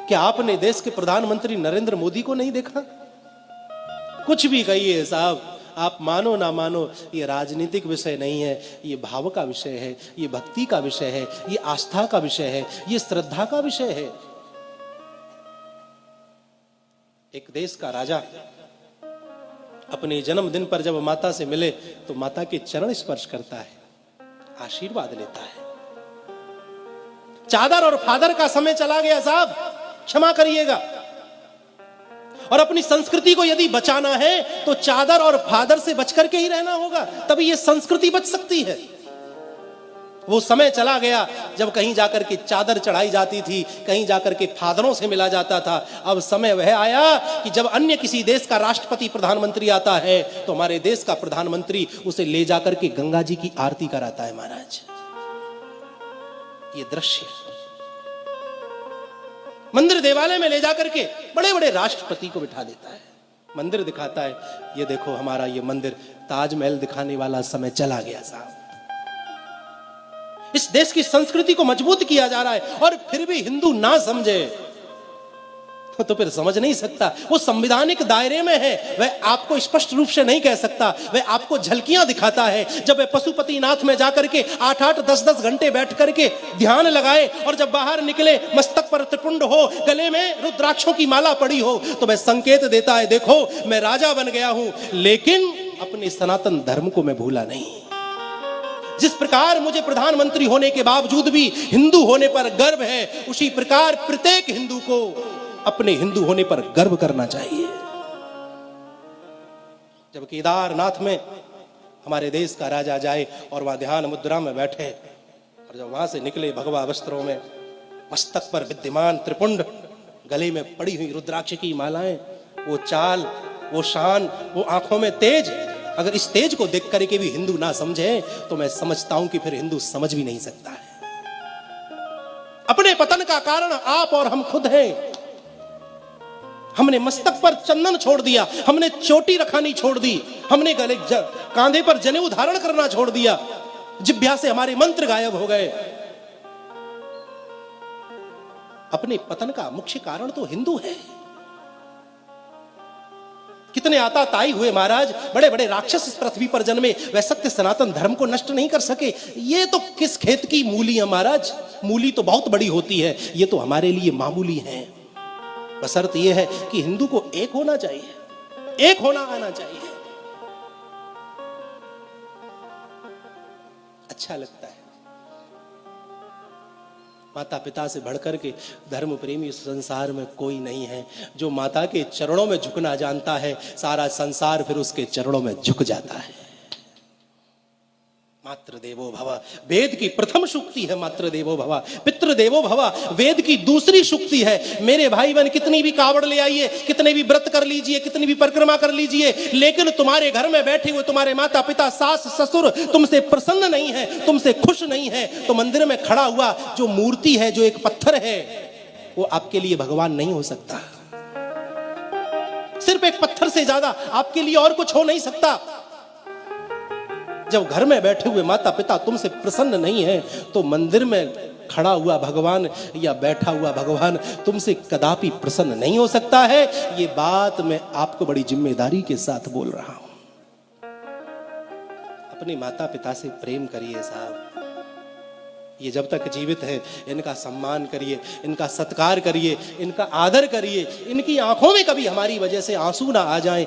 क्या आपने देश के प्रधानमंत्री नरेंद्र मोदी को नहीं देखा? कुछ भी कहिए साहब, आप मानो ना मानो, ये राजनीतिक विषय नहीं है, ये भाव का विषय है, ये भक्ति का विषय है, ये आस्था का विषय है, ये श्रद्धा का विषय है। एक देश का राजा अपने जन्मदिन पर जब माता से मिले तो माता के चरण स्पर्श करता है, आशीर्वाद लेता है। चादर और फादर का समय चला गया साहब, क्षमा करिएगा। और अपनी संस्कृति को यदि बचाना है तो चादर और फादर से बचकर के ही रहना होगा, तभी ये संस्कृति बच सकती है। वो समय चला गया जब कहीं जाकर के चादर चढ़ाई जाती थी, कहीं जाकर के फादरों से मिला जाता था। अब समय वह आया कि जब अन्य किसी देश का राष्ट्रपति प्रधानमंत्री आता है तो हमारे देश का प्रधानमंत्री उसे ले जाकर के गंगा जी की आरती कराता है। महाराज, ये दृश्य मंदिर देवालय में ले जाकर के बड़े बड़े राष्ट्रपति को बिठा देता है, मंदिर दिखाता है, ये देखो हमारा ये मंदिर, ताजमहल दिखाने वाला समय चला गया साहब। इस देश की संस्कृति को मजबूत किया जा रहा है और फिर भी हिंदू ना समझे तो फिर समझ नहीं सकता। वो संवैधानिक दायरे में है, वह आपको स्पष्ट रूप से नहीं कह सकता, वह आपको झलकियां दिखाता है। जब वह पशुपतिनाथ में जाकर के 8-8, 10-10 घंटे बैठ करके ध्यान लगाए और जब बाहर निकले मस्तक पर त्रिपुंड हो, गले में रुद्राक्षों की माला पड़ी हो, तो वह संकेत देता है, देखो मैं राजा बन गया हूं लेकिन अपने सनातन धर्म को मैं भूला नहीं। जिस प्रकार मुझे प्रधानमंत्री होने के बावजूद भी हिंदू होने पर गर्व है, उसी प्रकार प्रत्येक हिंदू को अपने हिंदू होने पर गर्व करना चाहिए। जब केदारनाथ में हमारे देश का राजा जाए और वहां ध्यान मुद्रा में बैठे और जब वहां से निकले भगवा वस्त्रों में, मस्तक पर विद्यमान त्रिपुंड, गले में पड़ी हुई रुद्राक्ष की मालाएं, वो चाल, वो शान, वो आंखों में तेज, अगर इस तेज को देख करके भी हिंदू ना समझे तो मैं समझता हूं कि फिर हिंदू समझ भी नहीं सकता है। अपने पतन का कारण आप और हम खुद हैं। हमने मस्तक पर चंदन छोड़ दिया, हमने चोटी रखानी छोड़ दी, हमने गले कांधे पर जनेऊ धारण करना छोड़ दिया, जिह्वा से हमारे मंत्र गायब हो गए। अपने पतन का मुख्य कारण तो हिंदू है। कितने आताताई हुए महाराज, बड़े बड़े राक्षस इस पृथ्वी पर जन्मे, वह सत्य सनातन धर्म को नष्ट नहीं कर सके। ये तो किस खेत की मूली है महाराज, मूली तो बहुत बड़ी होती है, ये तो हमारे लिए मामूली है। बशर्त यह है कि हिंदू को एक होना चाहिए, एक होना आना चाहिए। अच्छा लगता है। माता पिता से बढ़कर के धर्म प्रेमी इस संसार में कोई नहीं है। जो माता के चरणों में झुकना जानता है, सारा संसार फिर उसके चरणों में झुक जाता है। मातृ देवो भव, वेद की प्रथम सूक्ति है मातृ देवो भव। पितृ देवो भव, वेद की दूसरी सूक्ति है। मेरे भाई बहन, कितनी भी कावड़ ले आइए, कितने भी व्रत कर लीजिए, कितनी भी परिक्रमा कर लीजिए, लेकिन तुम्हारे घर में बैठे हुए तुम्हारे माता पिता, सास ससुर तुमसे प्रसन्न नहीं है, तुमसे खुश नहीं है, तो मंदिर में खड़ा हुआ जो मूर्ति है, जो एक पत्थर है, वो आपके लिए भगवान नहीं हो सकता। सिर्फ एक पत्थर से ज्यादा आपके लिए और कुछ हो नहीं सकता। जब घर में बैठे हुए माता पिता तुमसे प्रसन्न नहीं है तो मंदिर में खड़ा हुआ भगवान या बैठा हुआ भगवान तुमसे कदापि प्रसन्न नहीं हो सकता है। ये बात मैं आपको बड़ी जिम्मेदारी के साथ बोल रहा हूं। अपने माता पिता से प्रेम करिए साहब। ये जब तक जीवित है इनका सम्मान करिए, इनका सत्कार करिए, इनका आदर करिए, इनकी आंखों में कभी हमारी वजह से आंसू ना आ जाएं।